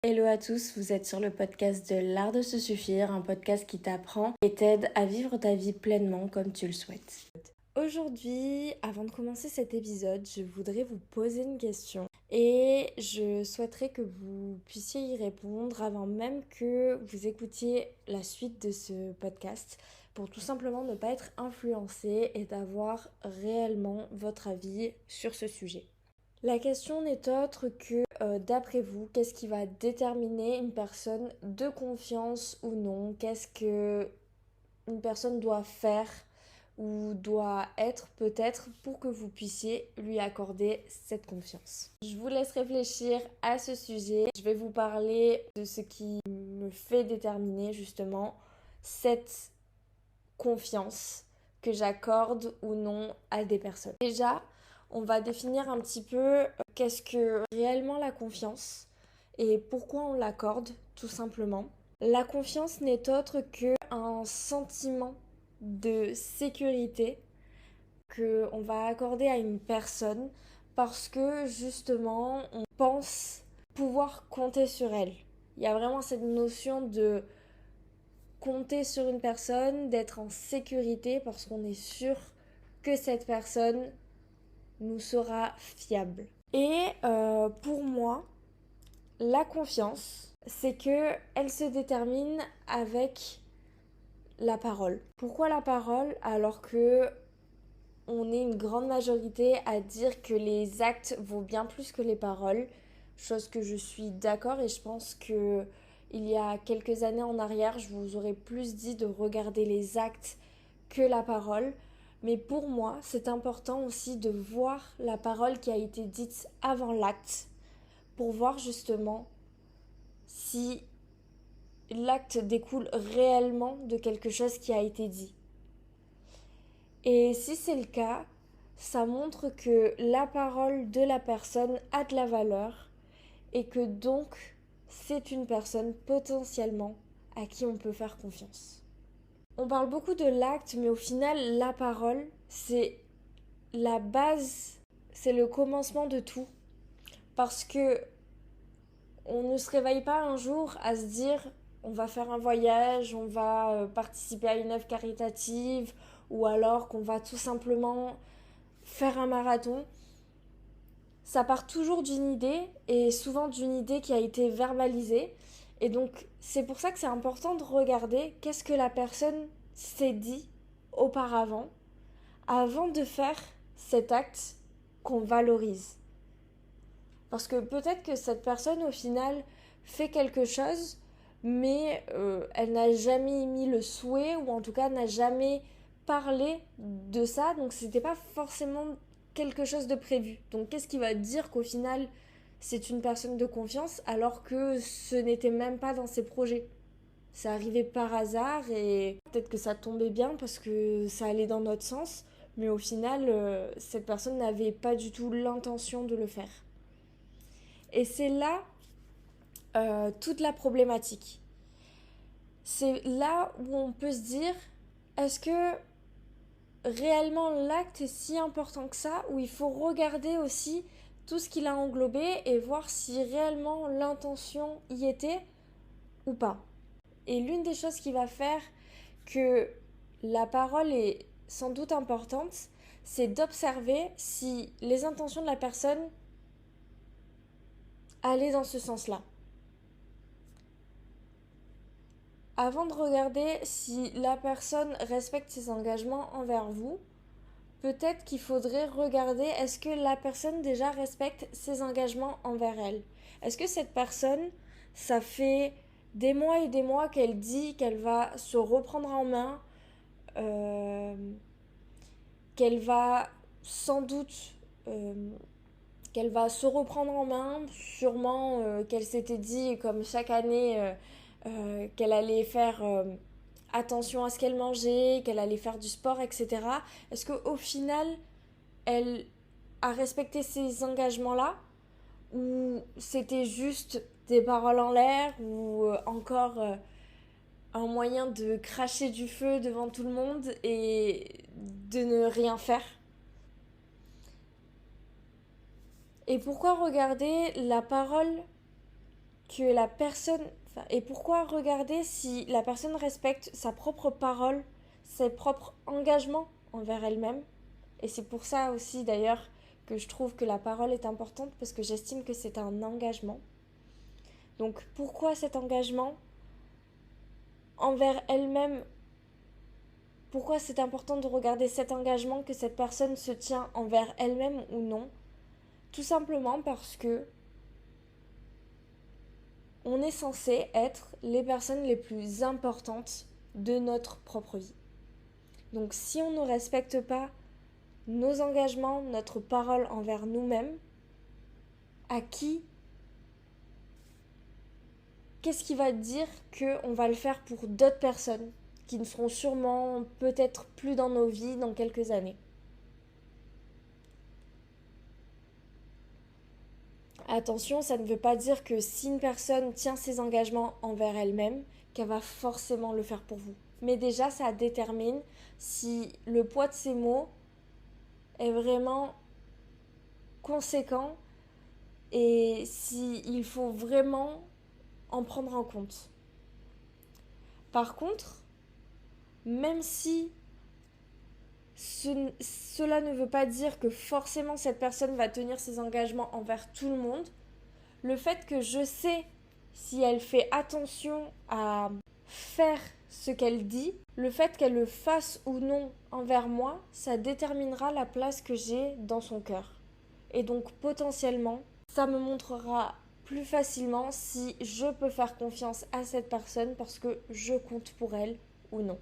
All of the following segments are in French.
Hello à tous, vous êtes sur le podcast de l'art de se suffire, un podcast qui t'apprend et t'aide à vivre ta vie pleinement comme tu le souhaites. Aujourd'hui, avant de commencer cet épisode, je voudrais vous poser une question et je souhaiterais que vous puissiez y répondre avant même que vous écoutiez la suite de ce podcast pour tout simplement ne pas être influencé et d'avoir réellement votre avis sur ce sujet. La question n'est autre que, d'après vous, qu'est-ce qui va déterminer une personne de confiance ou non? Qu'est-ce que une personne doit faire ou doit être peut-être pour que vous puissiez lui accorder cette confiance? Je vous laisse réfléchir à ce sujet. Je vais vous parler de ce qui me fait déterminer justement cette confiance que j'accorde ou non à des personnes. Déjà, on va définir un petit peu qu'est-ce que réellement la confiance et pourquoi on l'accorde, tout simplement. La confiance n'est autre qu'un sentiment de sécurité qu'on va accorder à une personne parce que justement on pense pouvoir compter sur elle. Il y a vraiment cette notion de compter sur une personne, d'être en sécurité parce qu'on est sûr que cette personne nous sera fiable. Et pour moi, la confiance, c'est que elle se détermine avec la parole. Pourquoi la parole alors que on est une grande majorité à dire que les actes vaut bien plus que les paroles, chose que je suis d'accord et je pense que il y a quelques années en arrière, je vous aurais plus dit de regarder les actes que la parole. Mais pour moi, c'est important aussi de voir la parole qui a été dite avant l'acte pour voir justement si l'acte découle réellement de quelque chose qui a été dit. Et si c'est le cas, ça montre que la parole de la personne a de la valeur et que donc c'est une personne potentiellement à qui on peut faire confiance. On parle beaucoup de l'acte, mais au final, la parole, c'est la base, c'est le commencement de tout. Parce que on ne se réveille pas un jour à se dire on va faire un voyage, on va participer à une œuvre caritative ou alors qu'on va tout simplement faire un marathon. Ça part toujours d'une idée et souvent d'une idée qui a été verbalisée. Et donc c'est pour ça que c'est important de regarder qu'est-ce que la personne s'est dit auparavant avant de faire cet acte qu'on valorise. Parce que peut-être que cette personne au final fait quelque chose, mais elle n'a jamais émis le souhait ou en tout cas n'a jamais parlé de ça, donc c'était pas forcément quelque chose de prévu. Donc qu'est-ce qui va dire qu'au final c'est une personne de confiance alors que ce n'était même pas dans ses projets? Ça arrivait par hasard et peut-être que ça tombait bien parce que ça allait dans notre sens, mais au final cette personne n'avait pas du tout l'intention de le faire. Et c'est là toute la problématique. C'est là où on peut se dire, est-ce que réellement l'acte est si important que ça, ou il faut regarder aussi tout ce qu'il a englobé et voir si réellement l'intention y était ou pas. Et l'une des choses qui va faire que la parole est sans doute importante, c'est d'observer si les intentions de la personne allaient dans ce sens-là. Avant de regarder si la personne respecte ses engagements envers vous, peut-être qu'il faudrait regarder est-ce que la personne déjà respecte ses engagements envers elle. Est-ce que cette personne, ça fait des mois et des mois qu'elle dit qu'elle va se reprendre en main, qu'elle va sans doute qu'elle va se reprendre en main, sûrement qu'elle s'était dit comme chaque année qu'elle allait faire attention à ce qu'elle mangeait, qu'elle allait faire du sport, etc. Est-ce qu'au final, elle a respecté ces engagements-là ou c'était juste des paroles en l'air ou encore un moyen de cracher du feu devant tout le monde et de ne rien faire? Et pourquoi regarder la parole que la personne... Et pourquoi regarder si la personne respecte sa propre parole, ses propres engagements envers elle-même? Et c'est pour ça aussi d'ailleurs que je trouve que la parole est importante, parce que j'estime que c'est un engagement. Donc pourquoi cet engagement envers elle-même? Pourquoi c'est important de regarder cet engagement que cette personne se tient envers elle-même ou non? Tout simplement parce que on est censé être les personnes les plus importantes de notre propre vie. Donc si on ne respecte pas nos engagements, notre parole envers nous-mêmes, à qui? Qu'est-ce qui va dire qu'on va le faire pour d'autres personnes qui ne seront sûrement peut-être plus dans nos vies dans quelques années? Attention, ça ne veut pas dire que si une personne tient ses engagements envers elle-même, qu'elle va forcément le faire pour vous. Mais déjà, ça détermine si le poids de ses mots est vraiment conséquent et s'il faut vraiment en prendre en compte. Par contre, même si cela ne veut pas dire que forcément cette personne va tenir ses engagements envers tout le monde, le fait que je sais si elle fait attention à faire ce qu'elle dit, le fait qu'elle le fasse ou non envers moi, ça déterminera la place que j'ai dans son cœur. Et donc potentiellement, ça me montrera plus facilement si je peux faire confiance à cette personne parce que je compte pour elle ou non.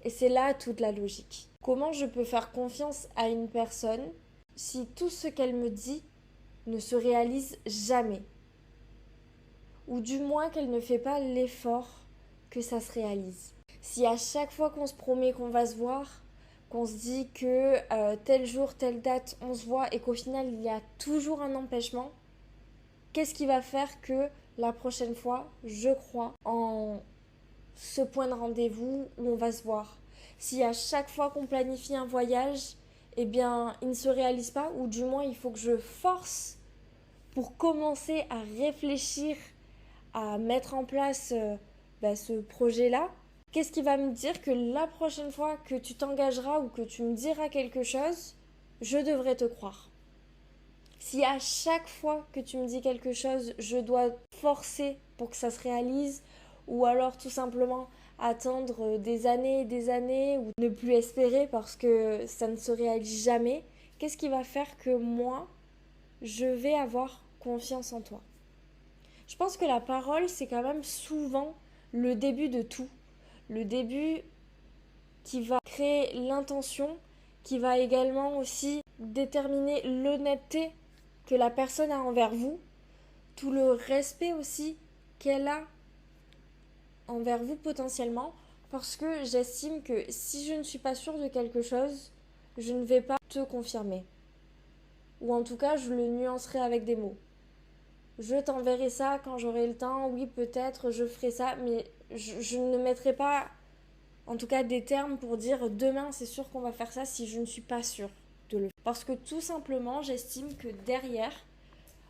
Et c'est là toute la logique. Comment je peux faire confiance à une personne si tout ce qu'elle me dit ne se réalise jamais? Ou du moins qu'elle ne fait pas l'effort que ça se réalise. Si à chaque fois qu'on se promet qu'on va se voir, qu'on se dit que tel jour, telle date, on se voit et qu'au final il y a toujours un empêchement, qu'est-ce qui va faire que la prochaine fois, je crois en ce point de rendez-vous où on va se voir? Si à chaque fois qu'on planifie un voyage, eh bien, il ne se réalise pas, ou du moins il faut que je force pour commencer à réfléchir, à mettre en place ce projet-là, qu'est-ce qui va me dire que la prochaine fois que tu t'engageras ou que tu me diras quelque chose, je devrais te croire? Si à chaque fois que tu me dis quelque chose, je dois forcer pour que ça se réalise, ou alors tout simplement attendre des années et des années, ou ne plus espérer parce que ça ne se réalise jamais, qu'est-ce qui va faire que moi, je vais avoir confiance en toi? Je pense que la parole, c'est quand même souvent le début de tout. Le début qui va créer l'intention, qui va également aussi déterminer l'honnêteté que la personne a envers vous, tout le respect aussi qu'elle a envers vous potentiellement, parce que j'estime que si je ne suis pas sûre de quelque chose, je ne vais pas te confirmer. Ou en tout cas, je le nuancerai avec des mots. Je t'enverrai ça quand j'aurai le temps, oui peut-être je ferai ça, mais je ne mettrai pas en tout cas des termes pour dire demain c'est sûr qu'on va faire ça si je ne suis pas sûre de le faire. Parce que tout simplement j'estime que derrière,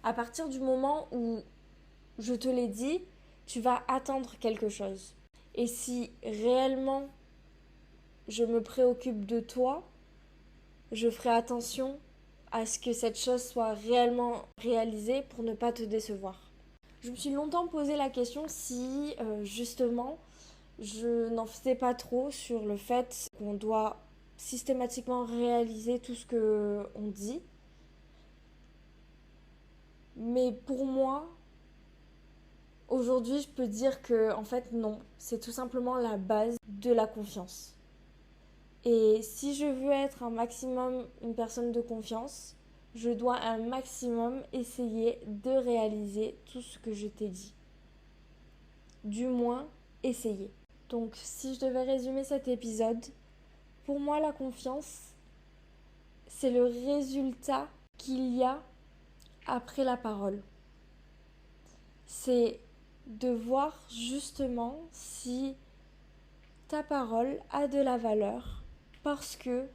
à partir du moment où je te l'ai dit, tu vas attendre quelque chose. Et si réellement je me préoccupe de toi, je ferai attention à ce que cette chose soit réellement réalisée pour ne pas te décevoir. Je me suis longtemps posé la question si justement je n'en faisais pas trop sur le fait qu'on doit systématiquement réaliser tout ce qu'on dit. Mais pour moi, aujourd'hui, je peux dire que en fait non, c'est tout simplement la base de la confiance. Et si je veux être un maximum une personne de confiance, je dois un maximum essayer de réaliser tout ce que je t'ai dit. Du moins, essayer. Donc, si je devais résumer cet épisode, pour moi, la confiance, c'est le résultat qu'il y a après la parole. C'est de voir justement si ta parole a de la valeur parce que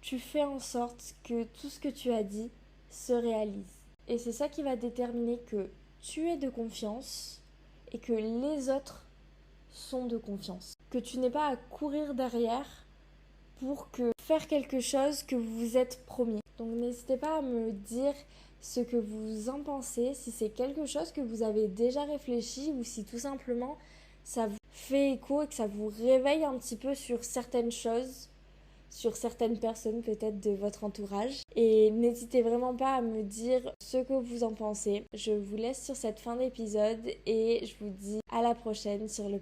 tu fais en sorte que tout ce que tu as dit se réalise. Et c'est ça qui va déterminer que tu es de confiance et que les autres sont de confiance. Que tu n'aies pas à courir derrière pour faire quelque chose que vous vous êtes promis. Donc n'hésitez pas à me dire ce que vous en pensez, si c'est quelque chose que vous avez déjà réfléchi ou si tout simplement ça vous fait écho et que ça vous réveille un petit peu sur certaines choses, sur certaines personnes peut-être de votre entourage. Et n'hésitez vraiment pas à me dire ce que vous en pensez. Je vous laisse sur cette fin d'épisode et je vous dis à la prochaine sur le